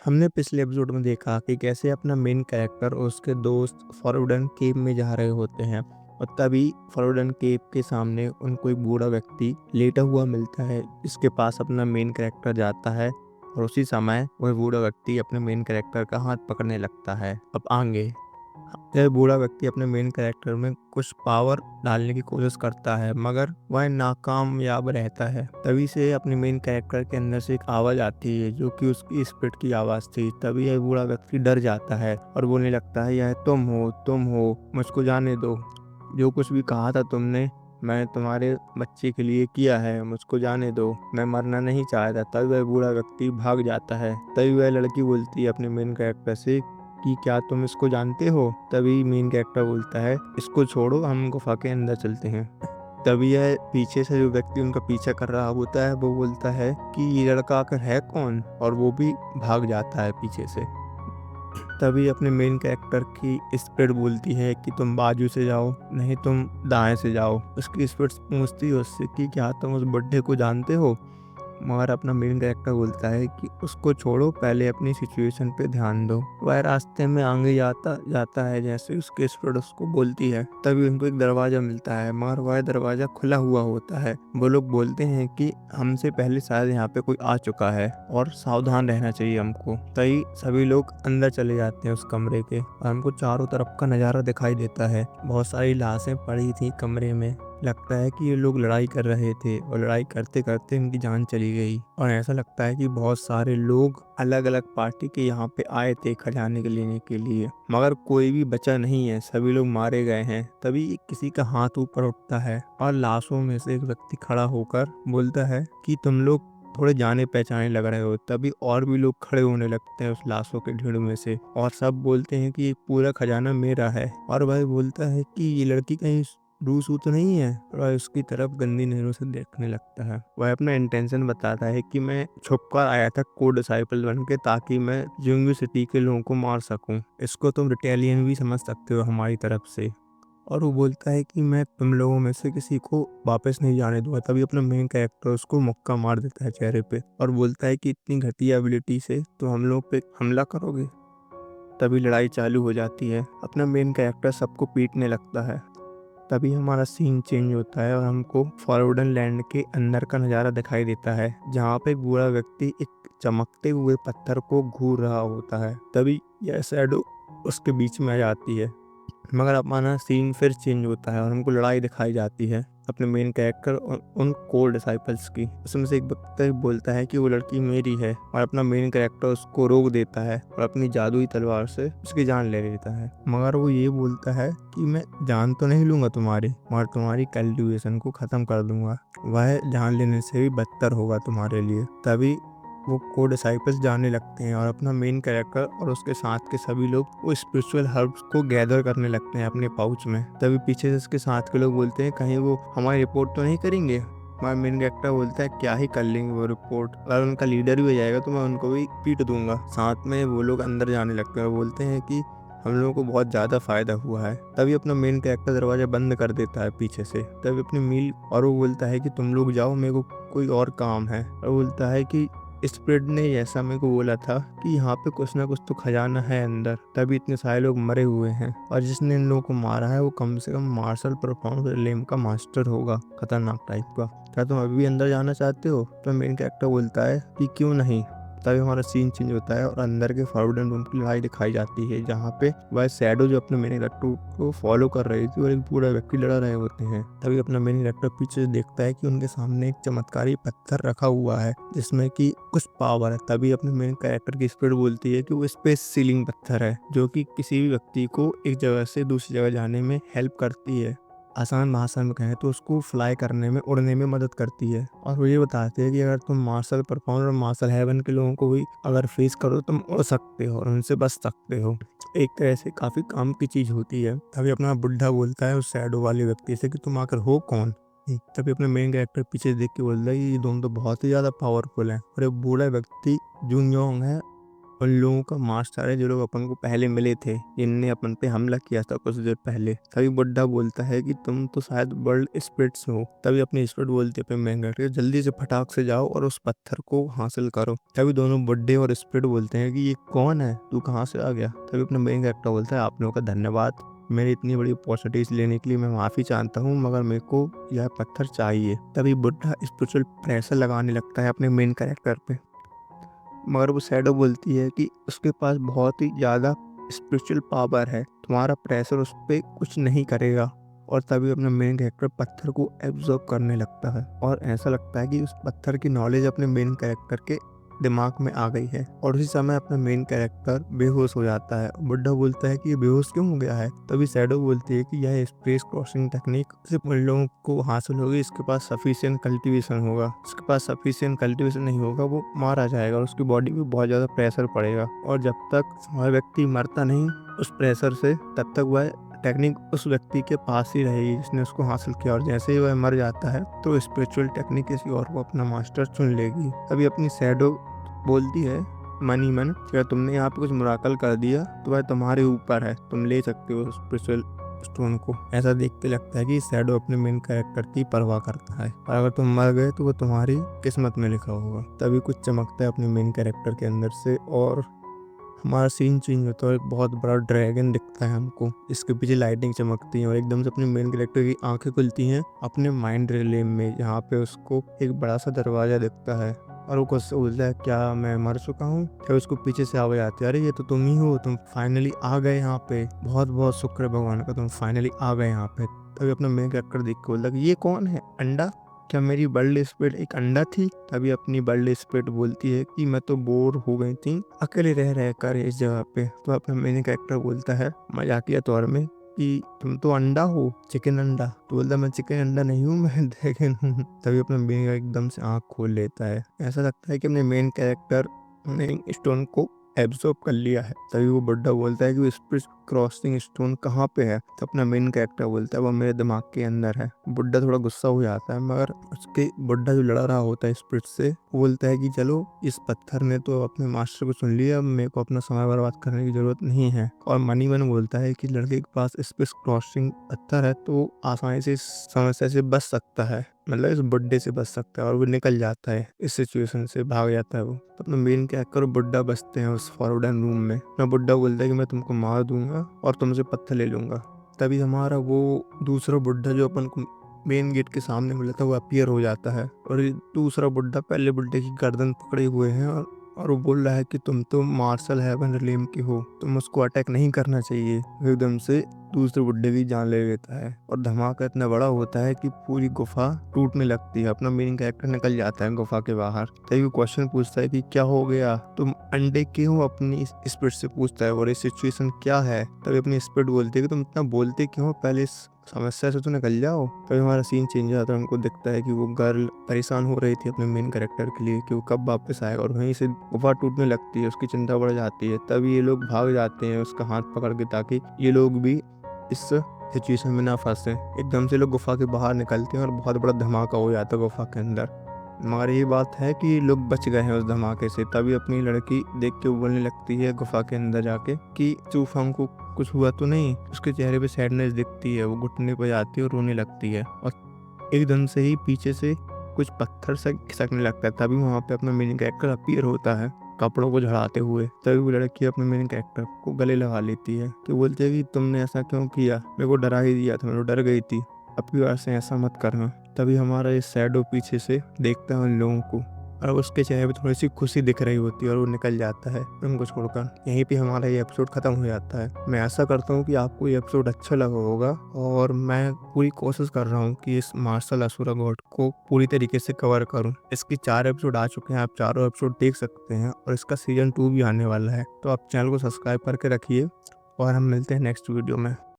हमने पिछले एपिसोड में देखा कि कैसे अपना मेन कैरेक्टर और उसके दोस्त फॉरबिडन केव में जा रहे होते हैं और तभी फॉरबिडन केव के सामने उनको एक बूढ़ा व्यक्ति लेटा हुआ मिलता है जिसके पास अपना मेन कैरेक्टर जाता है और उसी समय वह बूढ़ा व्यक्ति अपने मेन कैरेक्टर का हाथ पकड़ने लगता है। अब आगे यह बूढ़ा व्यक्ति अपने मेन कैरेक्टर में कुछ पावर डालने की कोशिश करता है मगर वह नाकामयाब रहता है। तभी से अपने मेन कैरेक्टर के अंदर से एक आवाज आती है जो कि उसकी स्पिरिट की आवाज थी। तभी यह बूढ़ा व्यक्ति डर जाता है और बोलने लगता है, यह तुम हो, मुझको जाने दो। जो कुछ भी कहा था तुमने, मैं तुम्हारे बच्चे के लिए किया है, मुझको जाने दो, मैं मरना नहीं चाहता। तभी वह बूढ़ा व्यक्ति भाग जाता है। तभी वह लड़की बोलती है अपने मेन कैरेक्टर से कि क्या तुम इसको जानते हो? तभी मेन कैरेक्टर बोलता है, इसको छोड़ो, हम गुफा के अंदर चलते हैं। तभी यह पीछे से जो व्यक्ति उनका पीछा कर रहा होता है वो बोलता है कि ये लड़का आखिर है कौन, और वो भी भाग जाता है पीछे से। तभी अपने मेन कैरेक्टर की स्पिरिट बोलती है कि तुम बाजू से जाओ, नहीं तुम दाएं से जाओ। उसकी स्पिरिट पूछती है उससे कि क्या तुम उस बुड्ढे को जानते हो? मगर अपना मेन कैरेक्टर बोलता है कि उसको छोड़ो, पहले अपनी सिचुएशन पे ध्यान दो। वह रास्ते में आगे जाता जाता है जैसे उसके स्पिरिट उसको बोलती है। तभी उनको एक दरवाजा मिलता है मगर वह दरवाजा खुला हुआ होता है। वो लोग बोलते हैं कि हमसे पहले शायद यहाँ पे कोई आ चुका है और सावधान रहना चाहिए हमको। तभी सभी लोग अंदर चले जाते हैं उस कमरे के और हमको चारों तरफ का नज़ारा दिखाई देता है। बहुत सारी लाशें पड़ी थी कमरे में। लगता है कि ये लोग लड़ाई कर रहे थे और लड़ाई करते करते इनकी जान चली गई। और ऐसा लगता है कि बहुत सारे लोग अलग अलग पार्टी के यहाँ पे आए थे खजाने के लेने के लिए, मगर कोई भी बचा नहीं है, सभी लोग मारे गए हैं। तभी किसी का हाथ ऊपर उठता है और लाशों में से एक व्यक्ति खड़ा होकर बोलता है कि तुम लोग थोड़े जाने पहचाने लग रहे हो। तभी और भी लोग खड़े होने लगते हैं उस लाशों के ढेर में से और सब बोलते हैं कि ये पूरा खजाना मेरा है। और वह बोलता है कि ये लड़की कहीं रूस तो नहीं है, और उसकी तरफ गंदी नजरों से देखने लगता है। वह अपना इंटेंशन बताता है कि मैं छुप कर आया था कोड डिसाइपल बन के ताकि मैं जिंगू सिटी के लोगों को मार सकूं। इसको तुम रिटेलियन भी समझ सकते हो हमारी तरफ से। और वो बोलता है कि मैं तुम लोगों में से किसी को वापस नहीं जाने दूंगा। तभी अपना मेन कैरेक्टर उसको मुक्का मार देता है चेहरे पे और बोलता है कि इतनी घटिया एबिलिटी से तो हम लोग पे हमला करोगे। तभी लड़ाई चालू हो जाती है। अपना मेन कैरेक्टर सबको पीटने लगता है। तभी हमारा सीन चेंज होता है और हमको फॉरबिडन लैंड के अंदर का नज़ारा दिखाई देता है जहाँ पे एक बूढ़ा व्यक्ति एक चमकते हुए पत्थर को घूर रहा होता है। तभी यह शैडो उसके बीच में आ जाती है। मगर हमारा सीन फिर चेंज होता है और हमको लड़ाई दिखाई जाती है अपने मेन कैरेक्टर और उन कोर डिसाइपल्स की। उसमें से एक व्यक्ति बोलता है कि वो लड़की मेरी है और अपना मेन कैरेक्टर उसको रोक देता है और अपनी जादुई तलवार से उसकी जान ले लेता है। मगर वो ये बोलता है कि मैं जान तो नहीं लूंगा तुम्हारी, मगर तुम्हारी कल्टिवेशन को खत्म कर दूंगा। वह जान लेने से भी बदतर होगा तुम्हारे लिए। तभी वो को डिसाइपल्स जाने लगते हैं और अपना मेन कैरेक्टर और उसके साथ के सभी लोग वो स्पिरिचुअल हर्ब्स को गैदर करने लगते हैं अपने पाउच में। तभी पीछे से उसके साथ के लोग बोलते हैं कहीं वो हमारी रिपोर्ट तो नहीं करेंगे। हमारा मेन कैरेक्टर बोलता है क्या ही कर लेंगे वो रिपोर्ट, अगर उनका लीडर भी हो जाएगा तो मैं उनको भी पीट दूंगा। साथ में वो लोग अंदर जाने लगते हैं और बोलते हैं कि हम लोगों को बहुत ज़्यादा फायदा हुआ है। तभी अपना मेन कैरेक्टर दरवाजा बंद कर देता है पीछे से। तभी अपनी मील और वो बोलता है कि तुम लोग जाओ, मेरे को कोई और काम है। और बोलता है कि स्प्रिट ने ऐसा मेरे को बोला था कि यहाँ पे कुछ ना कुछ तो खजाना है अंदर, तभी इतने सारे लोग मरे हुए हैं। और जिसने इन लोगों को मारा है वो कम से कम मार्शल परफॉर्मेंस लेम का मास्टर होगा, खतरनाक टाइप का। क्या तुम अभी भी अंदर जाना चाहते हो? तो मेन कैरेक्टर बोलता है कि क्यों नहीं। तभी हमारा सीन चेंज होता है और अंदर के फॉरबिडन रूम की लड़ाई दिखाई जाती है जहाँ पे वह शैडो जो अपने मेन कैरेक्टर को फॉलो कर रही थी और एक पूरा व्यक्ति लड़ा रहे होते हैं। तभी अपना मेन कैरेक्टर पीछे से देखता है कि उनके सामने एक चमत्कारी पत्थर रखा हुआ है जिसमें कि कुछ पावर है। तभी अपने मेन कैरेक्टर की स्पिरिट बोलती है कि वो स्पेस सीलिंग पत्थर है जो कि किसी भी व्यक्ति को एक जगह से दूसरी जगह जाने में हेल्प करती है। आसान भाषा में कहें तो उसको फ्लाई करने में, उड़ने में मदद करती है। और वो ये बताते हैं कि अगर तुम मार्शल परफॉर्मर और मार्शल हेवन के लोगों को भी अगर फेस करो तो तुम उड़ सकते हो और उनसे बच सकते हो। एक तरह से काफ़ी काम की चीज़ होती है। तभी अपना बुढ़ा बोलता है उस शैडो वाले व्यक्ति से कि तुम आकर हो कौन? तभी अपने मेन कैरेक्टर पीछे देख के बोलता है कि ये दोनों तो बहुत ही ज़्यादा पावरफुल हैं। और एक बूढ़ा व्यक्ति जून योंग है उन लोगों का मास्टर है जो लोग अपन को पहले मिले थे, जिनने अपन पे हमला किया था कुछ देर पहले। तभी बुड्ढा बोलता है कि तुम तो शायद वर्ल्ड स्पिरिट्स हो। तभी अपनी स्पिरिट बोलती है अपने मेन कैरेक्टर, जल्दी से फटाक से जाओ और उस पत्थर को हासिल करो। तभी दोनों बुड्ढे और स्पिरिट बोलते हैं कि ये कौन है, तू कहाँ से आ गया। तभी अपना मेन कैरेक्टर बोलता है, आप लोगों का धन्यवाद, मेरी इतनी बड़ी अपॉर्चुनिटीज लेने के लिए मैं माफ़ी चाहता हूँ, मगर मेरे को यह पत्थर चाहिए। तभी बुड्ढा स्पिरिचुअल प्रेशर लगाने लगता है अपने मेन कैरेक्टर पे, मगर वो शैडो बोलती है कि उसके पास बहुत ही ज़्यादा स्पिरिचुअल पावर है, तुम्हारा प्रेशर उस पर कुछ नहीं करेगा। और तभी अपना मेन कैरेक्टर पत्थर को एब्जॉर्ब करने लगता है और ऐसा लगता है कि उस पत्थर की नॉलेज अपने मेन कैरेक्टर के दिमाग में आ गई है। और उसी समय अपना मेन कैरेक्टर बेहोश हो जाता है। बुड्ढा बोलता है कि ये बेहोश क्यों हो गया है। तभी शैडो बोलती है कि यह स्पेस क्रॉसिंग टेक्निक सिर्फ उन लोगों को हासिल होगी इसके पास सफिशिएंट कल्टीवेशन होगा, उसके पास सफिशिएंट कल्टीवेशन नहीं होगा वो मारा जाएगा और उसकी बॉडी पे बहुत ज़्यादा प्रेशर पड़ेगा। और जब तक वह व्यक्ति मरता नहीं उस प्रेशर से, तब तक वह टेक्निक उस व्यक्ति के पास ही रहेगी जिसने उसको हासिल किया। और जैसे ही वह मर जाता है तो स्पिरिचुअल टेक्निक किसी और को अपना मास्टर चुन लेगी। तभी अपनी शैडो बोलती है मन ही मन, अगर तुमने यहाँ पे कुछ मिराकल कर दिया तो वह तुम्हारे ऊपर है, तुम ले सकते हो स्पिरिचुअल स्टोन को। ऐसा देखते लगता है कि शैडो अपने मेन कैरेक्टर की परवाह करता है, और अगर तुम मर गए तो वो तुम्हारी किस्मत में लिखा होगा। तभी कुछ चमकता है अपने मेन कैरेक्टर के अंदर से और हमारा सीन चेंज होता है। एक बहुत बड़ा ड्रैगन दिखता है हमको, इसके पीछे लाइटिंग चमकती है और एकदम से अपने मेन कैरेक्टर की आंखें खुलती हैं अपने माइंड रिलेम में, जहाँ पे उसको एक बड़ा सा दरवाजा दिखता है और वो कुछ बोलता है, क्या मैं मर चुका हूँ। फिर उसको पीछे से आवाज आती है, अरे ये तो तुम ही हो, तुम फाइनली आ गए यहाँ पे, बहुत बहुत शुक्र है भगवान का, तुम फाइनली आ गए यहाँ पे। तभी अपना मेन कैरेक्टर देख के बोलता है, ये कौन है, अंडा, क्या मेरी वर्ल्ड स्पिरिट एक अंडा थी। तभी अपनी वर्ल्ड स्पिरिट बोलती है कि मैं तो बोर हो गई थी अकेले रह रह कर इस जगह पे। तो अपना मेन कैरेक्टर बोलता है मजाकिया तौर में कि तुम तो अंडा हो, चिकन अंडा। तो बोलता मैं चिकन अंडा नहीं हूँ, मैं ड्रैगन हूँ। तभी अपना मेन एकदम से आँख खोल लेता है। ऐसा लगता है कि अपने मेन कैरेक्टर ने स्टोन को एब्जॉर्ब कर लिया है। तभी वो बुड्ढा बोलता है कि वो स्पिरिट क्रॉसिंग स्टोन कहाँ पे है। तो अपना मेन कैरेक्टर बोलता है वो मेरे दिमाग के अंदर है। बुड्ढा थोड़ा गुस्सा हो जाता है, मगर उसके बुड्ढा जो लड़ा रहा होता है स्पिरिट से, वो बोलता है कि चलो इस पत्थर ने तो अपने मास्टर को सुन लिया, अब मेरे को अपना समय बर्बाद करने की जरूरत नहीं है। और मनी मन बोलता है कि लड़के के पास स्पिरिट क्रॉसिंग पत्थर है तो आसानी से इस समस्या से बच सकता है, मतलब इस बुड्ढे से बच सकता है। और वो निकल जाता है इस सिचुएशन से, भाग जाता है वो। तो अपना मेन कैरेक्टर बुड्ढा बचते हैं उस फॉरवर्डन रूम में। अपना बुड्ढा बोलता है कि मैं तुमको मार दूंगा और तुमसे पत्थर ले लूंगा। तभी हमारा वो दूसरा बुड्ढा जो अपन को मेन गेट के सामने मिला था वो अपीयर हो जाता है। और ये दूसरा बुड्ढा पहले बुड्ढे की गर्दन पकड़े हुए हैं और वो बोल रहा है कि तुम तो मार्शल हेवन रिलीम के हो, तुम उसको अटैक नहीं करना चाहिए। एकदम से दूसरे बुड्ढे की जान ले लेता है और धमाका इतना बड़ा होता है कि पूरी गुफा टूटने लगती है। अपना मेन कैरेक्टर निकल जाता है गुफा के बाहर। तभी वो क्वेश्चन पूछता है कि क्या हो गया, तुम अंडे क्यों हो, अपनी स्पिरिट से पूछता है, और ये सिचुएशन क्या है। तभी अपनी स्पिरिट बोलती है कि तुम इतना बोलते क्यों हो, पहले इस समस्या से तो निकल जाओ। तभी हमारा सीन चेंज हो जाता है। हमको दिखता है कि वो गर्ल परेशान हो रही थी अपने मेन कैरेक्टर के लिए कि वो कब वापस आएगा, और वहीं से गुफा टूटने लगती है, उसकी चिंता बढ़ जाती है। तभी ये लोग भाग जाते हैं उसका हाथ पकड़ के, ताकि ये लोग भी इस सिचुएशन में ना फंसे। एकदम से लोग गुफा के बाहर निकलते हैं और बहुत बड़ा धमाका हो जाता है गुफा के अंदर। मगर ये बात है कि लोग बच गए हैं उस धमाके से। तभी अपनी लड़की देख के बोलने लगती है गुफा के अंदर जाके कि चूफांग को कुछ हुआ तो नहीं। उसके चेहरे पे सैडनेस दिखती है, वो घुटने पर जाती है और रोने लगती है। और एकदम से ही पीछे से कुछ पत्थर से खिसकने लगता है। तभी वहाँ पे अपना मेन कैरेक्टर अपीयर होता है कपड़ों को झड़ाते हुए। तभी वो लड़की अपने मेन कैरेक्टर को गले लगा लेती है कि बोलती है कि तुमने ऐसा क्यों किया, मेरे को डरा ही दिया था, मैं तो डर गई थी, अब की बार से ऐसा मत करना। तभी हमारा ये शैडो पीछे से देखता है उन लोगों को और उसके चेहरे पे थोड़ी सी खुशी दिख रही होती है और वो निकल जाता है उनको छोड़कर। यहीं पे हमारा ये एपिसोड खत्म हो जाता है। मैं आशा करता हूँ कि आपको ये एपिसोड अच्छा लगा होगा और मैं पूरी कोशिश कर रहा हूँ कि इस मार्शल असुरा गॉड को पूरी तरीके से कवर करूँ। इसकी 4 एपिसोड आ चुके हैं, आप चारों एपिसोड देख सकते हैं और इसका सीजन 2 भी आने वाला है। तो आप चैनल को सब्सक्राइब करके रखिए और हम मिलते हैं नेक्स्ट वीडियो में।